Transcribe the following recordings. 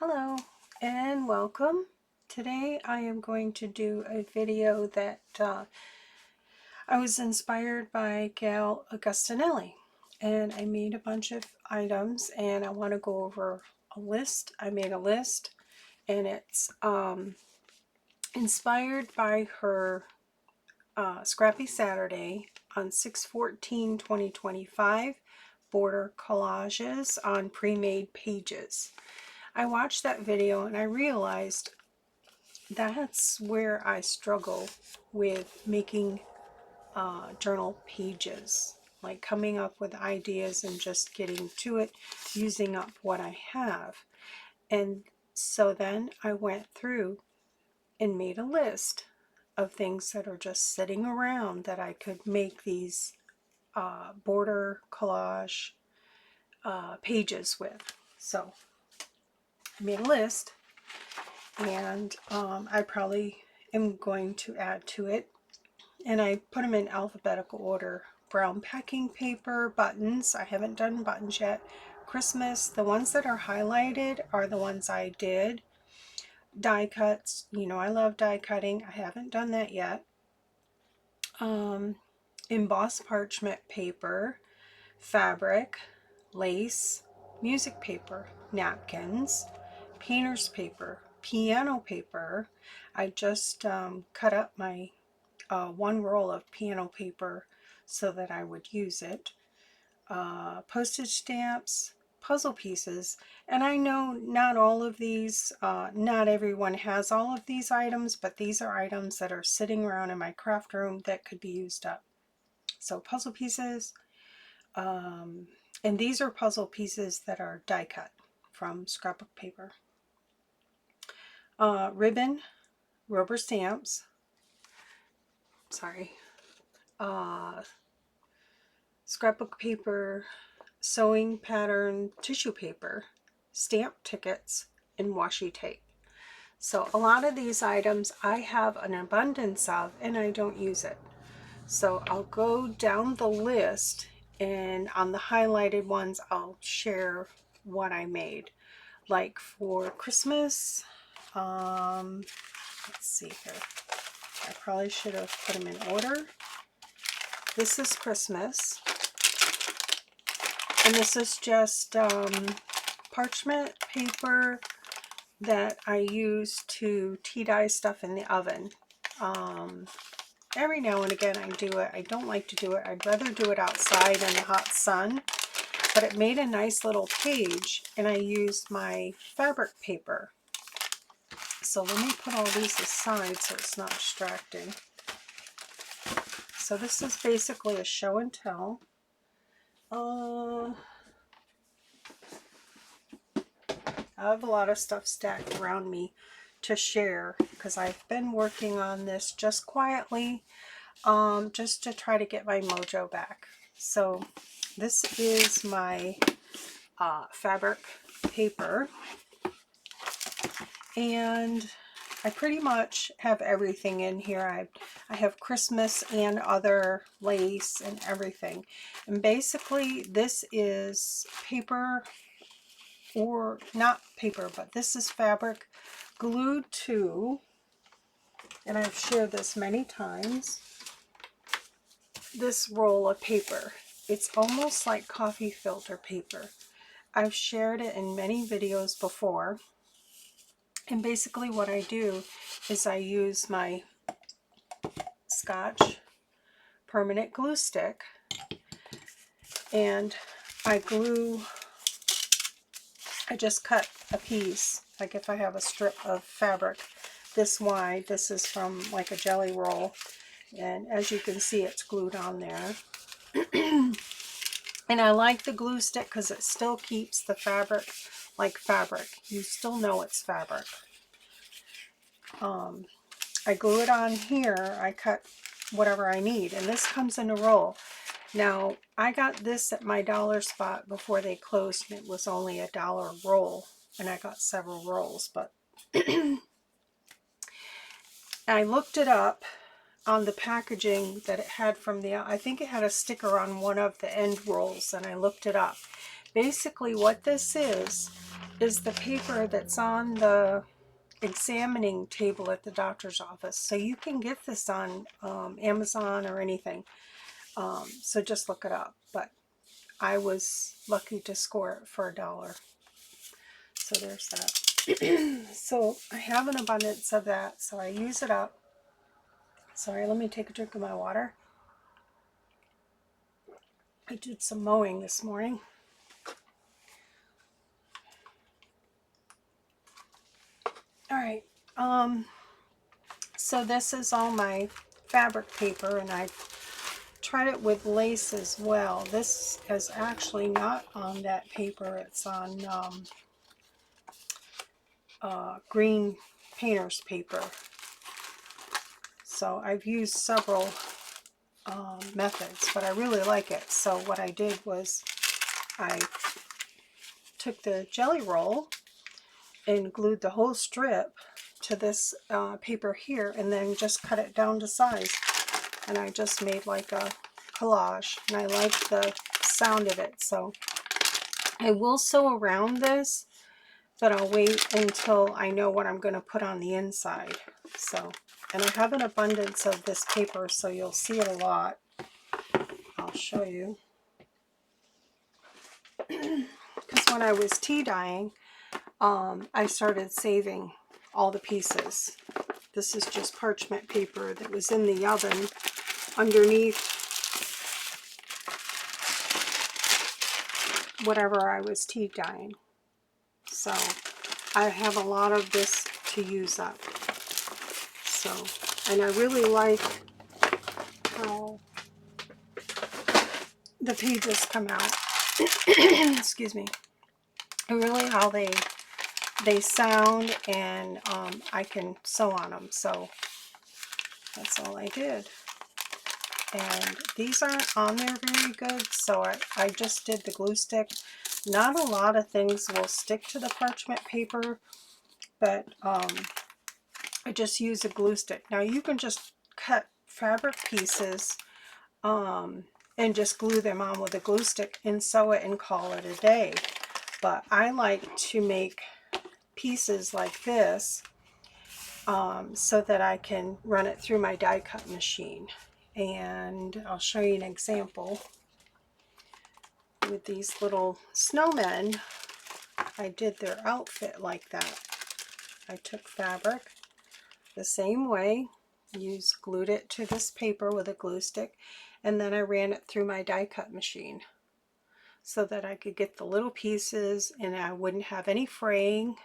Hello and welcome. Today I am going to do a video that I was inspired by Gayle and I made a bunch of items and I want to go over a list. I made a list and it's inspired by her Scrappy Saturday on 6/14/2025 border collages on pre-made pages. I watched that video and I realized that's where I struggle with making journal pages, like coming up with ideas and just getting to it, using up what I have. And so then I went through and made a list of things that are just sitting around that I could make these border collage pages with. So I made a list and I probably am going to add to it, and I put them in alphabetical order. Brown packing paper, buttons, I haven't done buttons yet. Christmas, the ones that are highlighted are the ones I did. Die cuts, you know I love die cutting, I haven't done that yet. Embossed parchment paper, fabric, lace, music paper, napkins, painter's paper, piano paper. I just cut up my one roll of piano paper so that I would use it. Postage stamps, puzzle pieces, and I know not all of these, not everyone has all of these items, but these are items that are sitting around in my craft room that could be used up. So puzzle pieces, and these are puzzle pieces that are die cut from scrapbook paper. Ribbon, rubber stamps, scrapbook paper, sewing pattern tissue paper, stamp tickets, and washi tape. So a lot of these items I have an abundance of and I don't use it. So I'll go down the list, and on the highlighted ones I'll share what I made. Like for Christmas, let's see here. I probably should have put them in order. This is Christmas. And this is just parchment paper that I use to tea dye stuff in the oven. Every now and again I do it. I don't like to do it. I'd rather do it outside in the hot sun. But it made a nice little page, and I used my fabric paper. So let me put all these aside so it's not distracting. So this is basically a show and tell. I have a lot of stuff stacked around me to share because I've been working on this just quietly, just to try to get my mojo back. So this is my fabric paper, and I pretty much have everything in here. I have Christmas and other lace and everything. And basically this is paper, or not paper, but this is fabric glued to, and I've shared this many times, this roll of paper. It's almost like coffee filter paper. I've shared it in many videos before. And basically what I do is I use my Scotch permanent glue stick, and I just cut a piece, like if I have a strip of fabric this wide, this is from like a jelly roll, and as you can see it's glued on there. And I like the glue stick because it still keeps the fabric like fabric. You still know it's fabric. I glue it on here. I cut whatever I need, and this comes in a roll. Now I got this at my dollar spot before they closed, and it was only $1 roll, and I got several rolls. But I looked it up on the packaging that it had from the, I think it had a sticker on one of the end rolls, and I looked it up. Basically what this is the paper that's on the examining table at the doctor's office. So you can get this on Amazon or anything. So just look it up. But I was lucky to score it for $1. So there's that. So I have an abundance of that, so I use it up. Sorry, let me take a drink of my water. I did some mowing this morning. All right, so this is all my fabric paper, and I've tried it with lace as well. This is actually not on that paper, it's on green painter's paper. So I've used several methods, but I really like it. So what I did was I took the jelly roll and glued the whole strip to this paper here, and then just cut it down to size, and I just made like a collage, and I like the sound of it. So I will sew around this, but I'll wait until I know what I'm going to put on the inside. So, and I have an abundance of this paper, so you'll see it a lot. I'll show you. Because when I was tea dyeing, I started saving all the pieces. This is just parchment paper that was in the oven underneath whatever I was tea dyeing. So I have a lot of this to use up. So, and I really like how the pages come out. Excuse me. I really how they sound, and I can sew on them. So that's all I did. And these aren't on there very good, so I just did the glue stick. Not a lot of things will stick to the parchment paper, but I just use a glue stick. Now you can just cut fabric pieces and just glue them on with a glue stick and sew it and call it a day. But I like to make pieces like this so that I can run it through my die cut machine. And I'll show you an example with these little snowmen. I did their outfit like that. I took fabric the same way, glued it to this paper with a glue stick, and then I ran it through my die cut machine so that I could get the little pieces and I wouldn't have any fraying,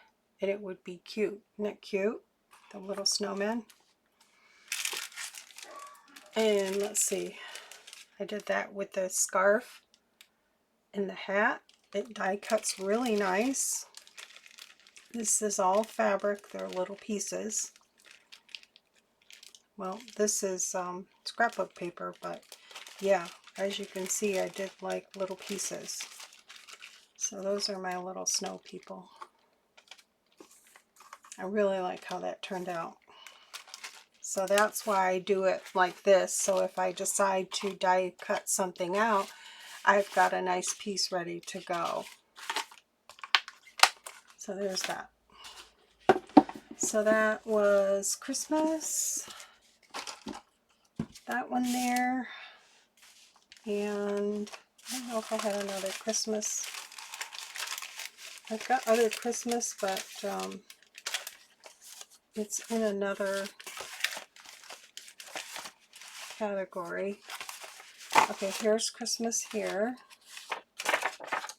and it would be cute. Isn't that cute? The little snowmen. And let's see, I did that with the scarf and the hat. It die cuts really nice. This is all fabric, they're little pieces. Well, this is scrapbook paper, but yeah, as you can see, I did like little pieces. So those are my little snow people. I really like how that turned out. So that's why I do it like this. So if I decide to die cut something out, I've got a nice piece ready to go. So there's that. So that was Christmas. That one there. And I don't know if I had another Christmas. I've got other Christmas, but it's in another category. Okay, here's Christmas here.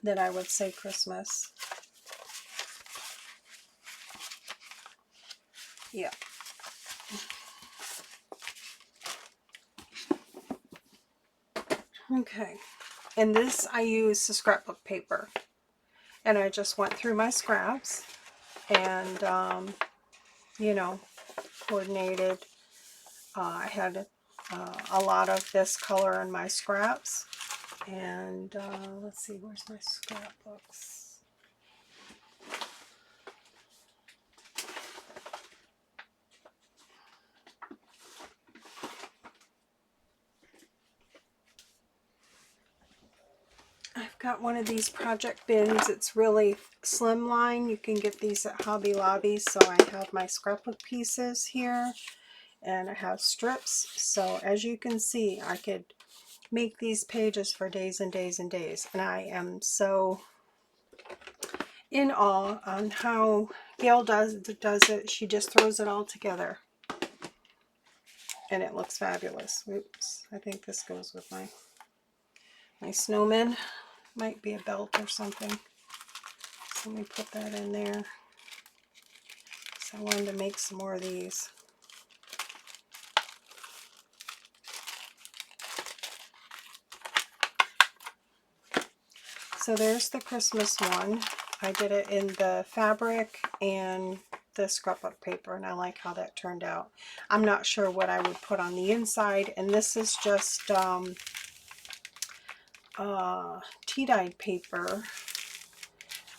Then I would say Christmas. Yeah. Okay. And this I use the scrapbook paper. And I just went through my scraps and, you know, coordinated. I had a lot of this color in my scraps. And let's see, where's my scrapbooks? I've got one of these project bins. It's really slimline. You can get these at Hobby Lobby. So I have my scrapbook pieces here, and I have strips. So as you can see, I could make these pages for days and days and days. And I am so in awe on how Gayle does it. She just throws it all together, and it looks fabulous. Oops, I think this goes with my snowman. Might be a belt or something. So let me put that in there. So I wanted to make some more of these. So there's the Christmas one. I did it in the fabric and the scrapbook paper, and I like how that turned out. I'm not sure what I would put on the inside, and this is just tea-dyed paper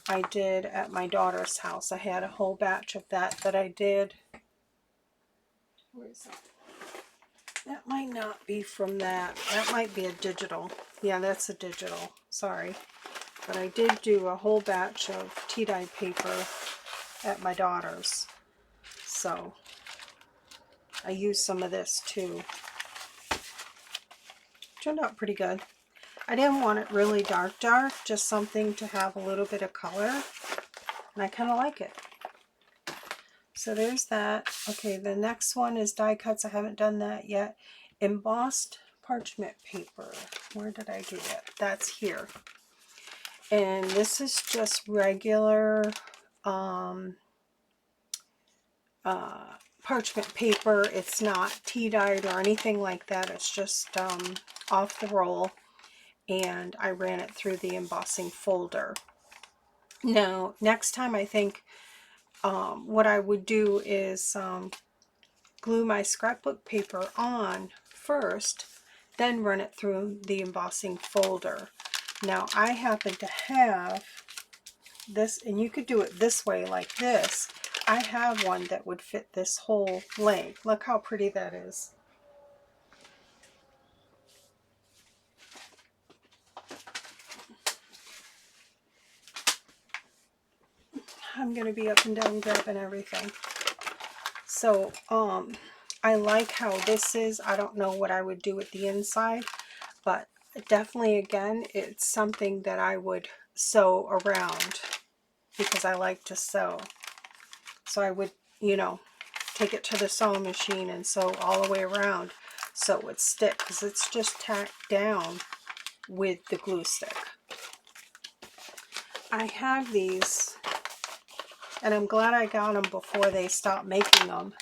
I did at my daughter's house. I had a whole batch of that I did. Where is that? That might not be from that. That might be a digital. Yeah, that's a digital. Sorry. But I did do a whole batch of tea-dyed paper at my daughter's. So I used some of this too. Turned out pretty good. I didn't want it really dark, just something to have a little bit of color. And I kind of like it. So there's that. Okay, the next one is die cuts. I haven't done that yet. Embossed parchment paper. Where did I do that? That's here. And this is just regular parchment paper. It's not tea-dyed or anything like that. It's just off the roll. And I ran it through the embossing folder. Now, next time I think what I would do is glue my scrapbook paper on first, then run it through the embossing folder. Now, I happen to have this, and you could do it this way like this. I have one that would fit this whole length. Look how pretty that is. I'm going to be up and down grabbing everything. So, I like how this is. I don't know what I would do with the inside, but definitely, again, it's something that I would sew around because I like to sew. So I would, you know, take it to the sewing machine and sew all the way around so it would stick, because it's just tacked down with the glue stick. I have these, and I'm glad I got them before they stopped making them.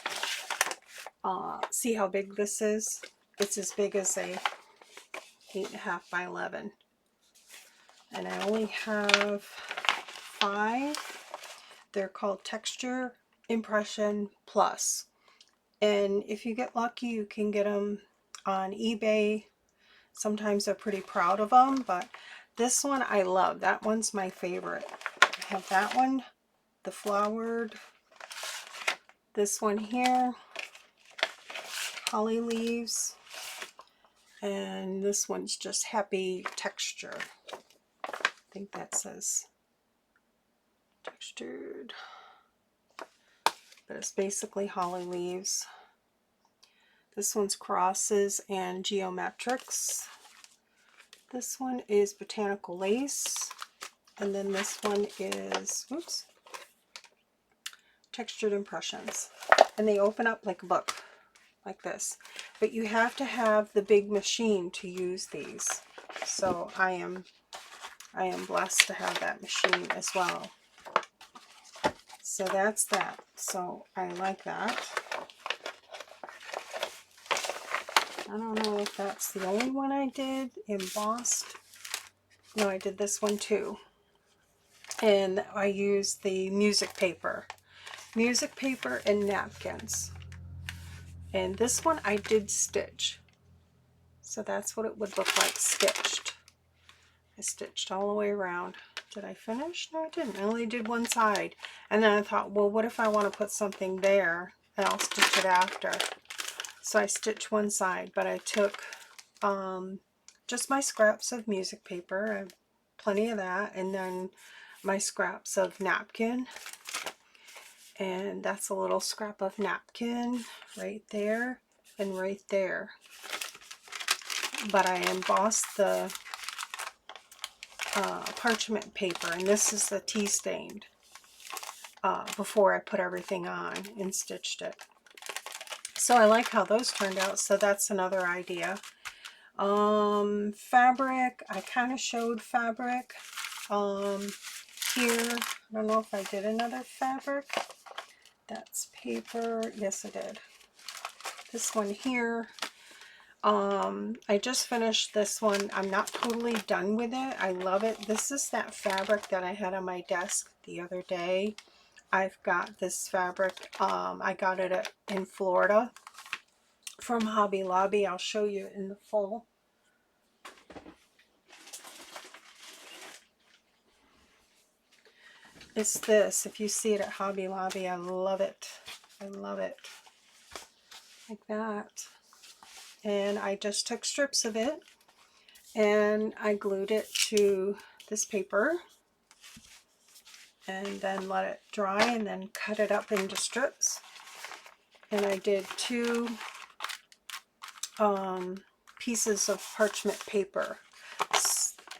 See how big this is? It's as big as a 8.5 by 11. And I only have 5. They're called Texture Impression Plus. And if you get lucky, you can get them on eBay. Sometimes they're pretty proud of them, but this one I love. That one's my favorite. I have that one, the flowered. This one here, holly leaves. And this one's just happy texture. I think that says textured. But it's basically holly leaves. This one's crosses and geometrics. This one is botanical lace. And then this one is, oops, textured impressions. And they open up like a book, like this. But you have to have the big machine to use these. So I am blessed to have that machine as well. So that's that. So I like that. I don't know if that's the only one I did embossed. No, I did this one too. And I used the music paper. Music paper and napkins. And this one I did stitch. So that's what it would look like stitched. I stitched all the way around. Did I finish? No, I didn't. I only did one side. And then I thought, well, what if I want to put something there? And I'll stitch it after. So I stitched one side, but I took just my scraps of music paper. I plenty of that. And then my scraps of napkin. And that's a little scrap of napkin right there and right there. But I embossed the parchment paper, and this is the tea stained before I put everything on and stitched it. So I like how those turned out. So that's another idea. Fabric, I kind of showed fabric here. I don't know if I did another fabric. That's paper. Yes, I did. This one here. I just finished this one. I'm not totally done with it. I love it. This is that fabric that I had on my desk the other day. I've got this fabric. I got it in Florida from Hobby Lobby. I'll show you in the full. It's this. If you see it at Hobby Lobby, I love it. I love it. Like that. And I just took strips of it and I glued it to this paper and then let it dry and then cut it up into strips. And I did 2 pieces of parchment paper,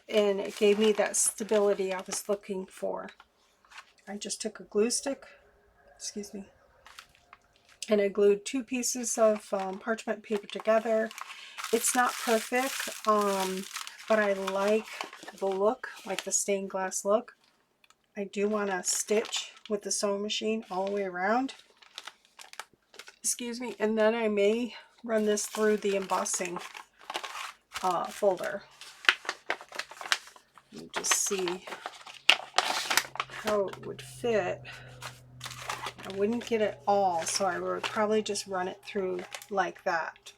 and it gave me that stability I was looking for. I just took a glue stick, excuse me, and I glued 2 pieces of parchment paper together. It's not perfect, but I like the look, like the stained glass look. I do want to stitch with the sewing machine all the way around. Excuse me, and then I may run this through the embossing folder. Let me just see how it would fit. I wouldn't get it all, so I would probably just run it through like that.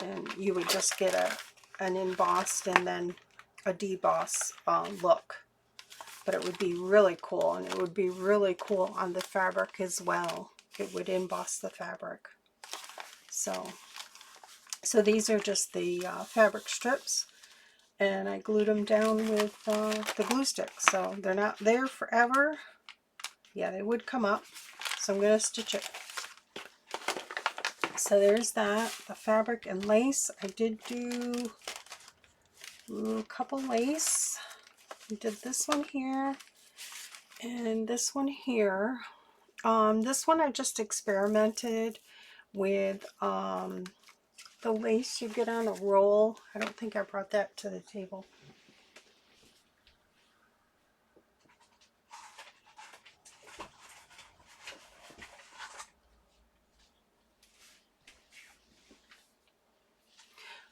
And you would just get an embossed and then a deboss look. But it would be really cool, and it would be really cool on the fabric as well. It would emboss the fabric. So these are just the fabric strips, and I glued them down with the glue stick. So they're not there forever. Yeah, they would come up. So I'm going to stitch it. So there's that, the fabric and lace. I did do a couple lace. I did this one here and this one here. This one I just experimented with the lace you get on a roll. I don't think I brought that to the table.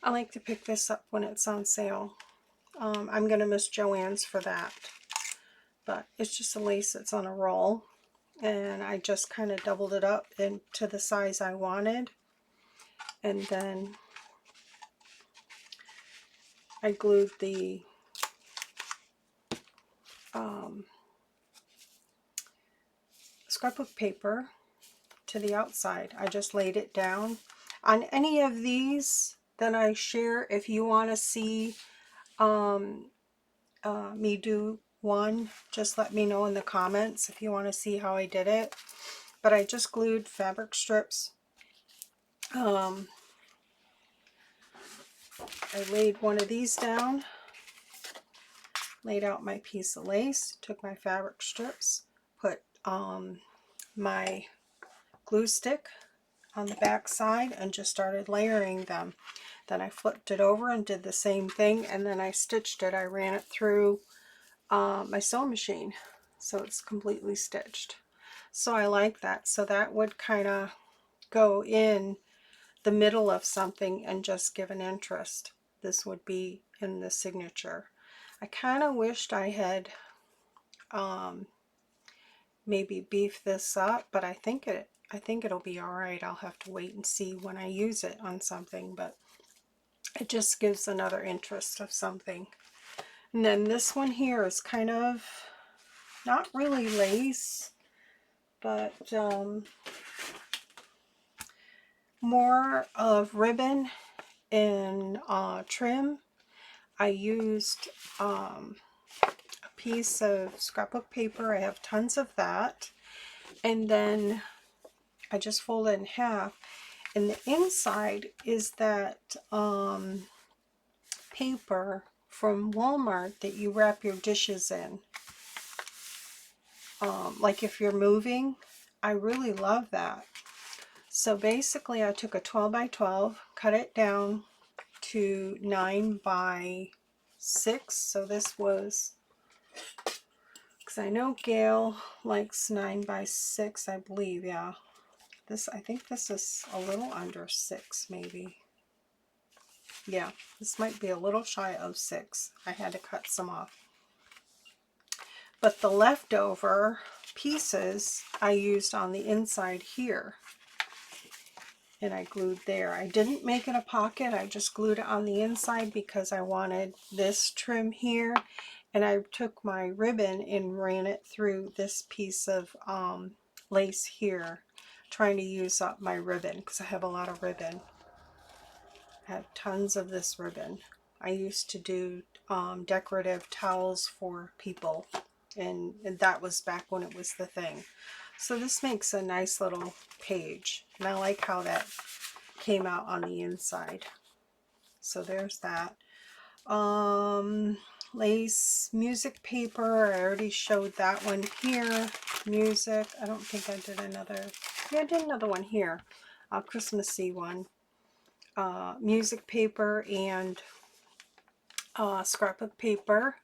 I like to pick this up when it's on sale. I'm going to miss Joann's for that. But it's just a lace that's on a roll. And I just kind of doubled it up into the size I wanted. And then I glued the scrapbook paper to the outside. I just laid it down. On any of these that I share, if you want to see me do one, just let me know in the comments if you want to see how I did it. But I just glued fabric strips. I laid one of these down, laid out my piece of lace, took my fabric strips, put my glue stick on the back side and just started layering them. Then I flipped it over and did the same thing, and then I stitched it. I ran it through my sewing machine so it's completely stitched. So I like that. So that would kind of go in the middle of something and just give an interest. This would be in the signature. I kind of wished I had maybe beefed this up, but I think it'll be all right. I'll have to wait and see when I use it on something, but it just gives another interest of something. And then this one here is kind of not really lace, but more of ribbon and trim. I used piece of scrapbook paper. I have tons of that. And then I just fold it in half. And the inside is that paper from Walmart that you wrap your dishes in. Like if you're moving, I really love that. So basically I took a 12 by 12, cut it down to 9 by 6. So this was, because I know Gayle likes 9 by 6, I believe, yeah. I think this is a little under 6 maybe. Yeah, this might be a little shy of 6. I had to cut some off. But the leftover pieces I used on the inside here. And I glued there. I didn't make it a pocket. I just glued it on the inside because I wanted this trim here. And I took my ribbon and ran it through this piece of lace here, trying to use up my ribbon because I have a lot of ribbon. I have tons of this ribbon. I used to do decorative towels for people, and that was back when it was the thing. So this makes a nice little page, and I like how that came out on the inside. So there's that. Lace music paper, I already showed that one here. Music, I don't think I did another. Yeah, I did another one here, a Christmassy one. Music paper and scrapbook paper,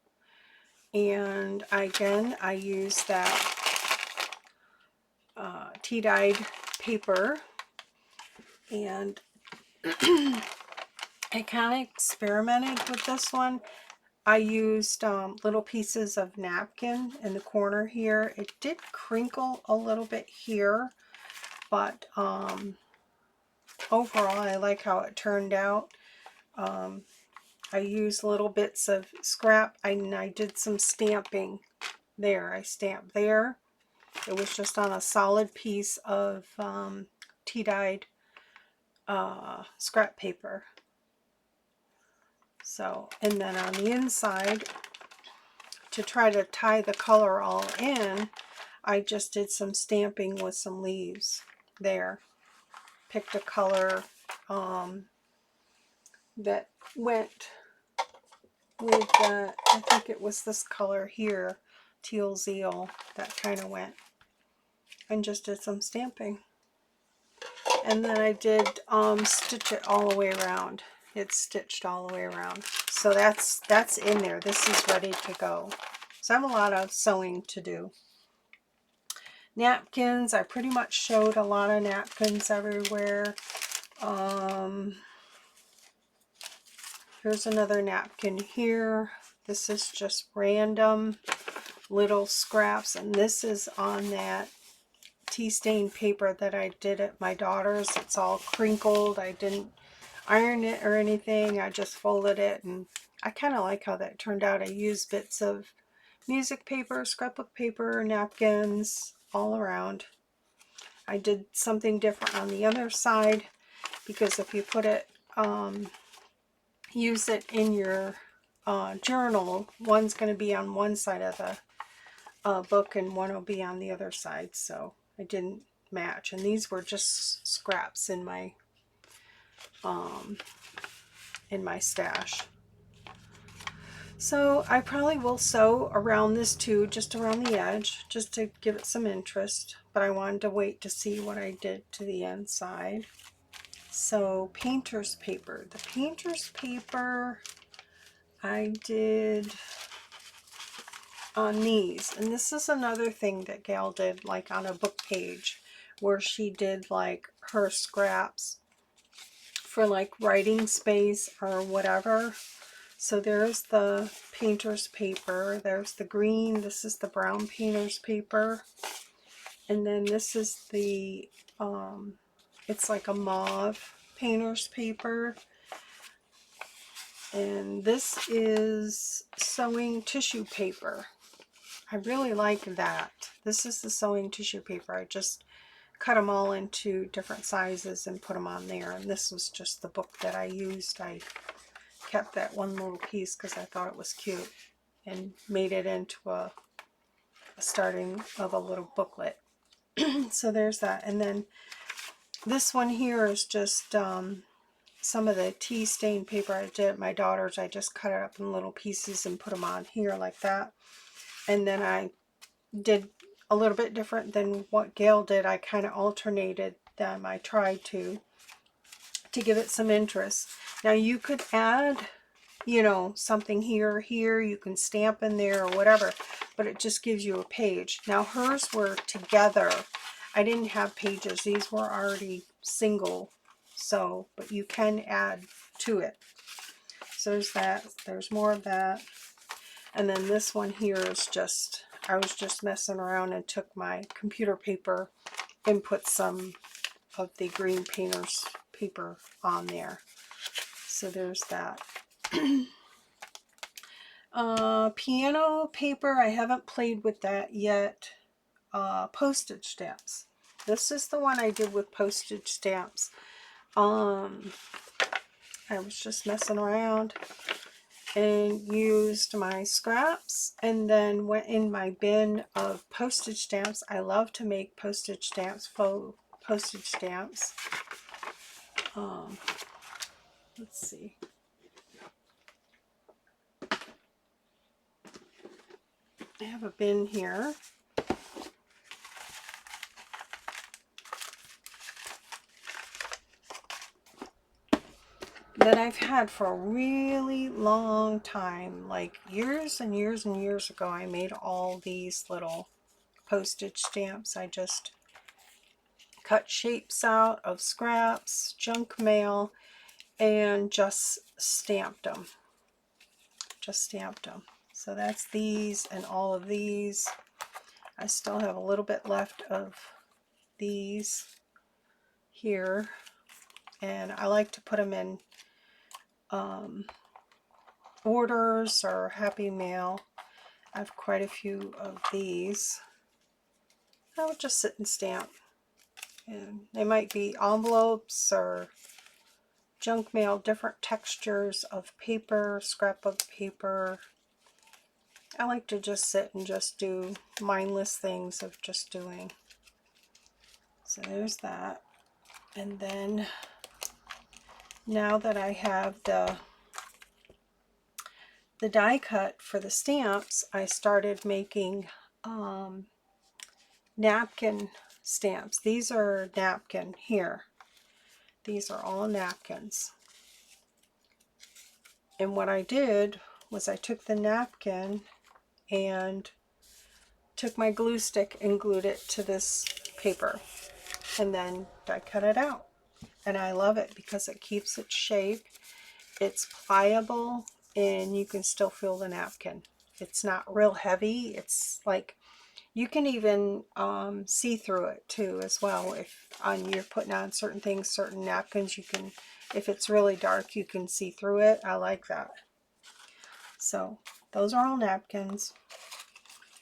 and I used that tea-dyed paper, and I kind of experimented with this one. I used little pieces of napkin in the corner here. It did crinkle a little bit here, but overall I like how it turned out. I used little bits of scrap, and I did some stamping there. I stamped there. It was just on a solid piece of tea-dyed scrap paper. So, and then on the inside, to try to tie the color all in, I just did some stamping with some leaves there. Picked a color that went with, I think it was this color here, teal zeal, that kind of went. And just did some stamping. And then I did stitch it all the way around. It's stitched all the way around. So that's in there. This is ready to go. So I have a lot of sewing to do. Napkins, I pretty much showed a lot of napkins everywhere. Here's another napkin here. This is just random little scraps, and this is on that tea stain paper that I did at my daughter's. It's all crinkled. I didn't iron it or anything. I just folded it, and I kind of like how that turned out. I used bits of music paper, scrapbook paper, napkins all around. I did something different on the other side because if you put it, use it in your journal, one's going to be on one side of the book and one will be on the other side. So I didn't match, and these were just scraps in my stash. So I probably will sew around this too, just around the edge, just to give it some interest, but I wanted to wait to see what I did to the inside. So painter's paper. The painter's paper I did on these, and this is another thing that Gayle did, like on a book page, where she did like her scraps for like writing space or whatever. So there's the painter's paper, there's the green, this is the brown painter's paper, and then this is the it's like a mauve painter's paper, and this is sewing tissue paper. I really like that. This is the sewing tissue paper. I just cut them all into different sizes and put them on there, and this was just the book that I used. I kept that one little piece because I thought it was cute. and made it into a starting of a little booklet. So there's that. And then this one here is just some of the tea stain paper I did at my daughter's. I just cut it up in little pieces and put them on here like that. And then I did a little bit different than what Gayle did. I kind of alternated them. I tried to give it some interest. Now you could add, you know, something here, you can stamp in there or whatever, but it just gives you a page. Now hers were together. I didn't have pages. These were already single, so, but you can add to it. So there's that. There's more of that. And then this one here is just, I was just messing around and took my computer paper and put some of the green painter's paper on there. So there's that. Piano paper, I haven't played with that yet. Postage stamps. This is the one I did with postage stamps. I was just messing around and used my scraps and then went in my bin of postage stamps. I love to make postage stamps, faux postage stamps. Let's see. I have a bin here. That I've had for a really long time, like years and years and years ago. I made all these little postage stamps. I just cut shapes out of scraps, junk mail, and just stamped them. So that's these and all of these. I still have a little bit left of these here, and I like to put them in orders or Happy Mail. I have quite a few of these. I would just sit and stamp, and they might be envelopes or junk mail, different textures of paper, scrapbook paper. I like to just sit and just do mindless things of just doing. So there's that. And then now that I have the die cut for the stamps, I started making napkin stamps. These are napkin here. These are all napkins. And what I did was I took the napkin and took my glue stick and glued it to this paper and then die cut it out. And I love it because it keeps its shape. It's pliable and you can still feel the napkin. It's not real heavy. It's like you can even see through it too as well. If you're putting on certain things, certain napkins, you can, if it's really dark, you can see through it. I like that. So those are all napkins.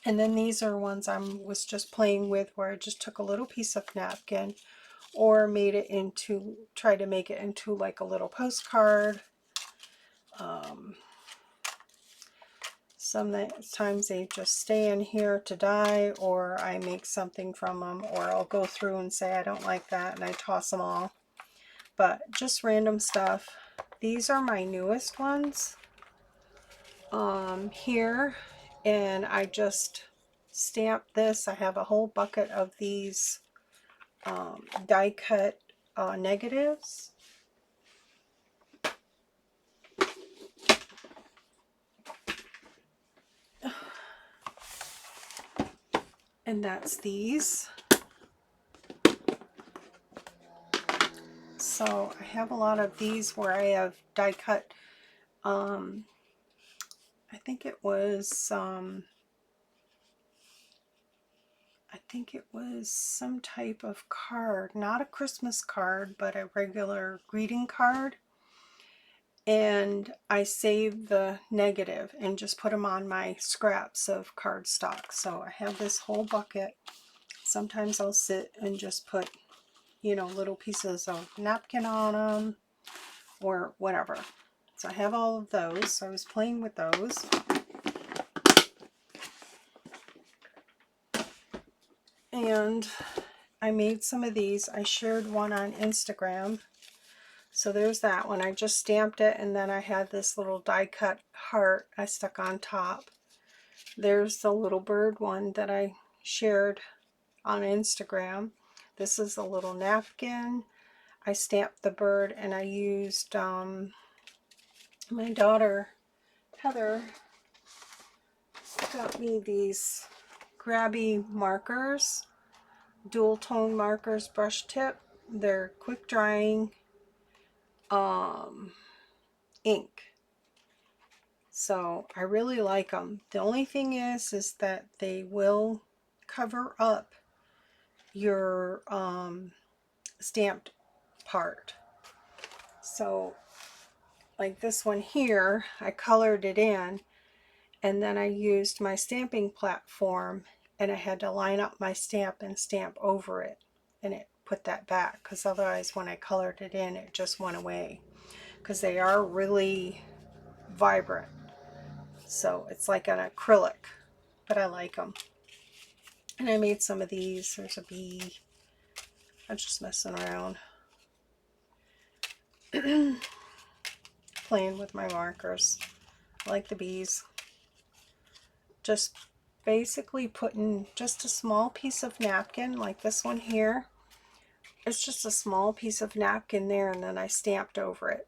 And then these are ones I was just playing with, where I just took a little piece of napkin or made it into, try to make it into like a little postcard. Sometimes they just stay in here to die, or I make something from them, or I'll go through and say I don't like that and I toss them all. But just random stuff. These are my newest ones here, and I just stamped this. I have a whole bucket of these die cut negatives. And that's these. So I have a lot of these where I have die cut. I think it was some type of card, not a Christmas card, but a regular greeting card. And I saved the negative and just put them on my scraps of cardstock. So I have this whole bucket. Sometimes I'll sit and just put, you know, little pieces of napkin on them or whatever. So I have all of those. So I was playing with those. And I made some of these. I shared one on Instagram. So there's that one. I just stamped it, and then I had this little die cut heart I stuck on top. There's the little bird one that I shared on Instagram. This is a little napkin. I stamped the bird, and I used my daughter Heather got me these grabby markers, dual tone markers, brush tip. They're quick drying ink. So I really like them. The only thing is that they will cover up your stamped part. So like this one here, I colored it in, and then I used my stamping platform, and I had to line up my stamp and stamp over it, and it put that back, because otherwise when I colored it in, it just went away, because they are really vibrant. So it's like an acrylic, but I like them. And I made some of these. There's a bee. I'm just messing around. Playing with my markers. I like the bees. Just basically putting just a small piece of napkin, like this one here. It's just a small piece of napkin there, and then I stamped over it.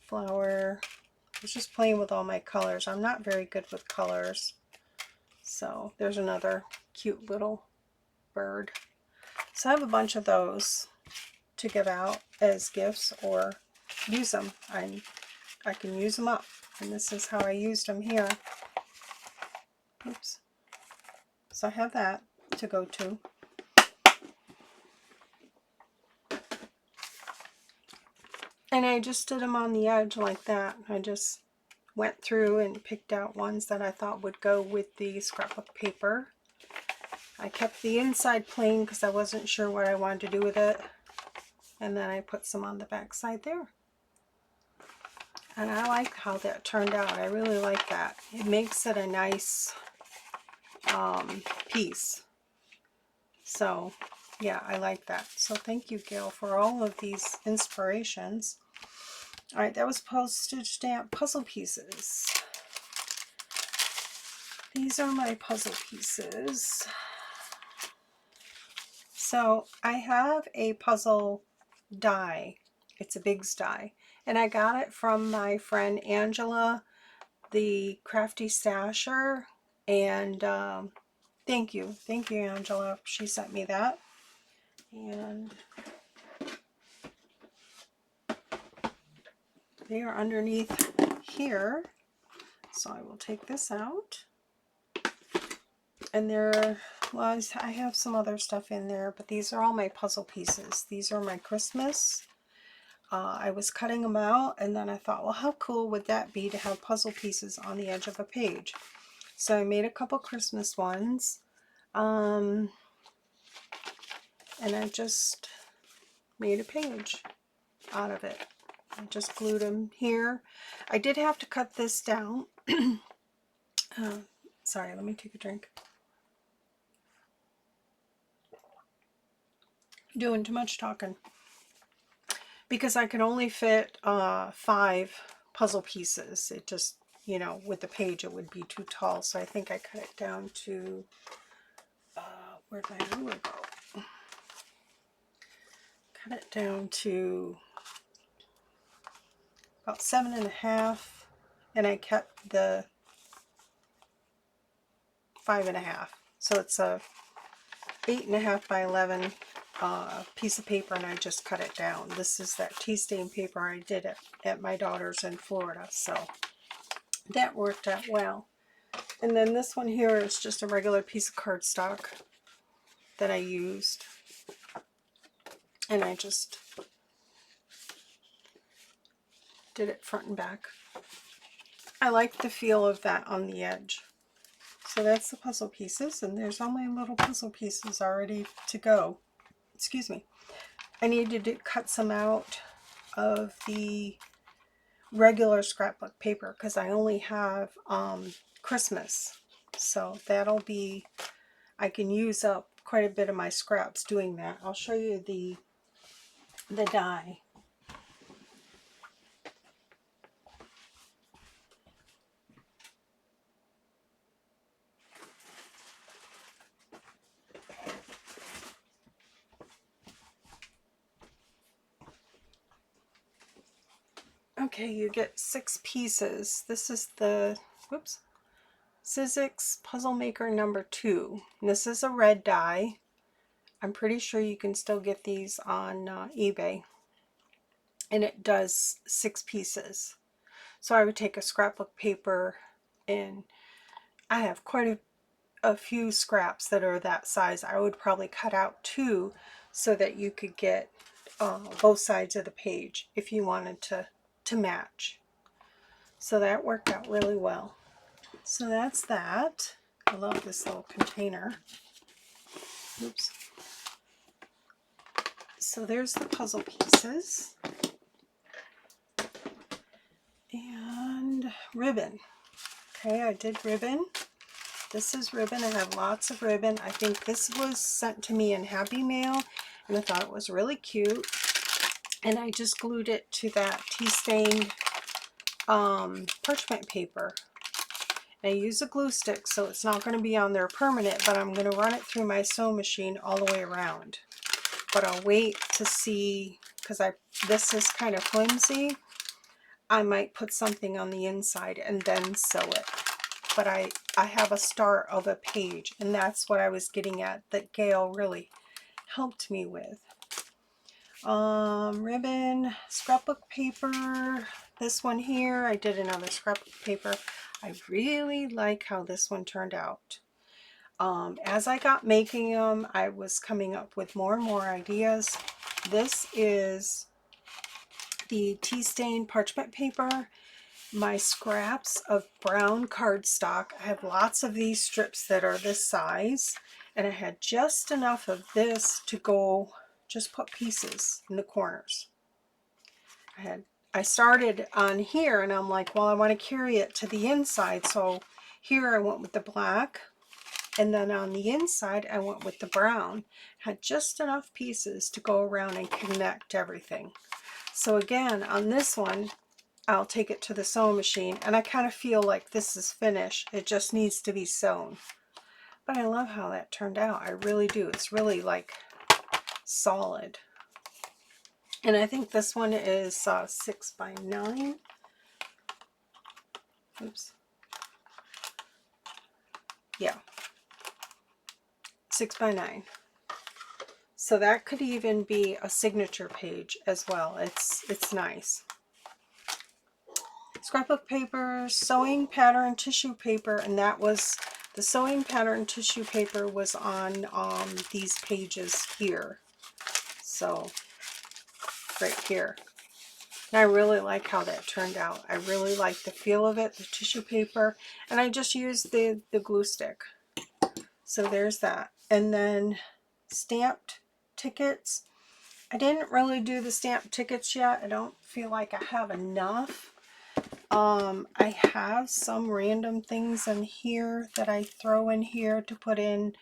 Flower. I was just playing with all my colors. I'm not very good with colors. So there's another cute little bird. So I have a bunch of those to give out as gifts or use them. I can use them up, and this is how I used them here. Oops. So I have that to go to. And I just did them on the edge like that. I just went through and picked out ones that I thought would go with the scrapbook paper. I kept the inside plain because I wasn't sure what I wanted to do with it. And then I put some on the back side there. And I like how that turned out. I really like that. It makes it a nice piece. So yeah, I like that. So thank you, Gayle, for all of these inspirations. All right, that was postage stamp puzzle pieces. These are my puzzle pieces. So I have a puzzle die. It's a Biggs die. And I got it from my friend Angela, the Crafty Stasher. And thank you. Thank you, Angela. She sent me that. And they are underneath here. So I will take this out. And there, well, I have some other stuff in there, but these are all my puzzle pieces. These are my Christmas. I was cutting them out, and then I thought, well, how cool would that be to have puzzle pieces on the edge of a page? So I made a couple Christmas ones. And I just made a page out of it. I just glued them here. I did have to cut this down. Sorry, let me take a drink. Doing too much talking. Because I can only fit 5 puzzle pieces. It just, you know, with the page it would be too tall. So I think I cut it down to, where'd my ruler go? Cut it down to about 7.5, and I kept the 5.5. So it's a 8.5 by 11 piece of paper, and I just cut it down. This is that tea stain paper I did at my daughter's in Florida, so that worked out well. And then this one here is just a regular piece of cardstock that I used, and I just did it front and back. I like the feel of that on the edge. So that's the puzzle pieces, and there's all my little puzzle pieces already to go. Excuse me. I needed to cut some out of the regular scrapbook paper because I only have Christmas. So that'll be, I can use up quite a bit of my scraps doing that. I'll show you the die. Okay, you get 6 pieces. This is the, whoops, Sizzix Puzzle Maker number 2. And this is a red die. I'm pretty sure you can still get these on eBay. And it does 6 pieces. So I would take a scrapbook paper, and I have quite a few scraps that are that size. I would probably cut out 2 so that you could get both sides of the page if you wanted to match. So that worked out really well. So that's that. I love this little container. Oops. So there's the puzzle pieces. And ribbon. Okay, I did ribbon. This is ribbon. I have lots of ribbon. I think this was sent to me in Happy Mail, and I thought it was really cute. And I just glued it to that tea-stained parchment paper. I use a glue stick, so it's not going to be on there permanent, but I'm going to run it through my sewing machine all the way around. But I'll wait to see, because this is kind of flimsy. I might put something on the inside and then sew it. But I have a start of a page, and that's what I was getting at, that Gayle really helped me with. Ribbon, scrapbook paper, this one here, I did another scrapbook paper. I really like how this one turned out. As I got making them, I was coming up with more and more ideas. This is the tea-stained parchment paper. My scraps of brown cardstock. I have lots of these strips that are this size, and I had just enough of this to go, just put pieces in the corners. I started on here, and I'm like, well, I want to carry it to the inside, so here I went with the black, and then on the inside I went with the brown. Had just enough pieces to go around and connect everything. So again, on this one, I'll take it to the sewing machine, and I kind of feel like this is finished. It just needs to be sewn. But I love how that turned out. I really do. It's really like solid. And I think this one is 6 by 9. Oops. Yeah. 6 by 9. So that could even be a signature page as well. It's nice. Scrapbook paper, sewing pattern tissue paper, and that was the sewing pattern tissue paper was on these pages here. So right here. And I really like how that turned out. I really like the feel of it, the tissue paper, and I just used the glue stick. So there's that. And then stamped tickets. I didn't really do the stamped tickets yet. I don't feel like I have enough. I have some random things in here that I throw in here to put in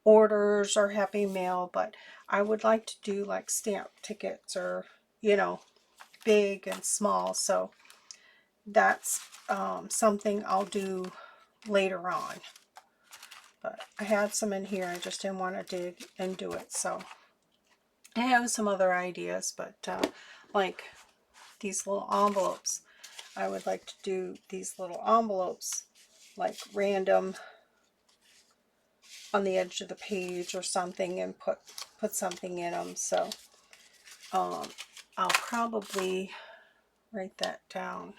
orders or Happy Mail, but I would like to do like stamp tickets, or, you know, big and small. So that's something I'll do later on. But I had some in here. I just didn't want to dig and do it. So I have some other ideas, but like these little envelopes. I would like to do these little envelopes like random on the edge of the page or something, and put something in them. So I'll probably write that down.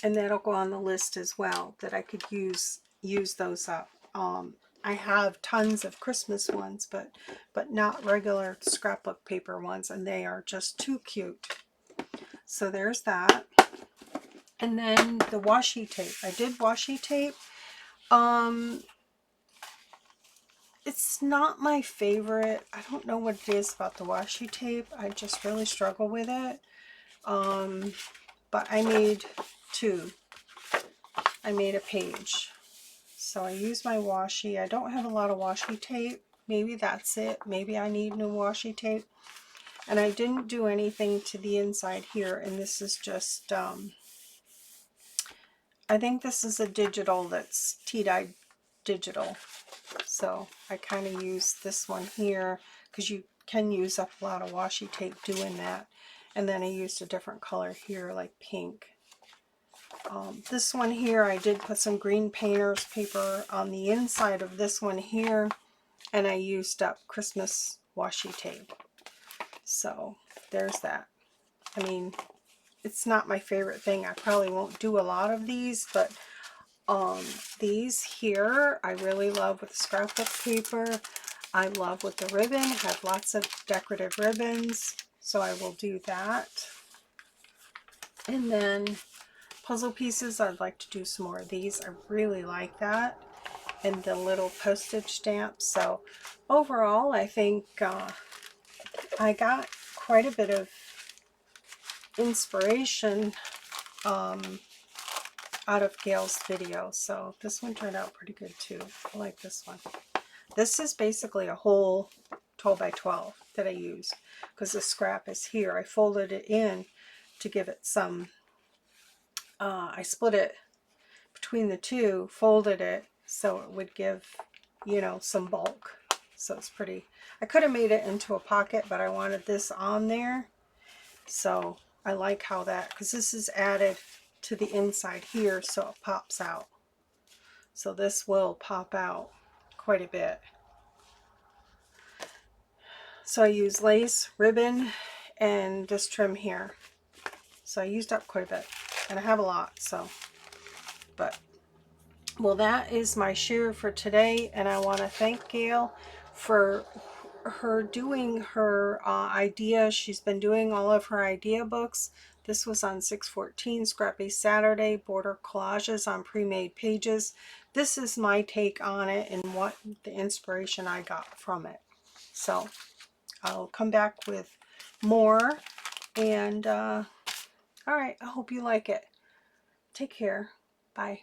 And that'll go on the list as well, that I could use those up. I have tons of Christmas ones, but not regular scrapbook paper ones, and they are just too cute. So there's that. And then the washi tape. I did washi tape. It's not my favorite. I don't know what it is about the washi tape. I just really struggle with it. But I made two. I made a page. So I use my washi. I don't have a lot of washi tape. Maybe that's it. Maybe I need new washi tape. And I didn't do anything to the inside here. And this is just, I think this is a digital that's tea-dyed digital. So I kind of use this one here because you can use up a lot of washi tape doing that. And then I used a different color here, like pink. This one here, I did put some green painter's paper on the inside of this one here, and I used up Christmas washi tape. So there's that. I mean, it's not my favorite thing. I probably won't do a lot of these, but these here I really love with scrapbook paper. I love with the ribbon. I have lots of decorative ribbons, so I will do that. And then puzzle pieces, I'd like to do some more of these. I really like that. And the little postage stamps. So overall, I think I got quite a bit of inspiration out of Gayle's video. So this one turned out pretty good too. I like this one. This is basically a whole 12 by 12 that I used because the scrap is here. I folded it in to give it some, I split it between the two, folded it so it would give, you know, some bulk. So it's pretty. I could have made it into a pocket, but I wanted this on there. So I like how that, because this is added to the inside here, so it pops out. So this will pop out quite a bit. So I use lace, ribbon, and this trim here. So I used up quite a bit, and I have a lot, so, but, well, that is my share for today, and I want to thank Gayle for her doing her idea. She's been doing all of her idea books. This was on 6/14, Scrappy Saturday, border collages on pre-made pages. This is my take on it and what the inspiration I got from it. So I'll come back with more, and all right, I hope you like it. Take care. Bye.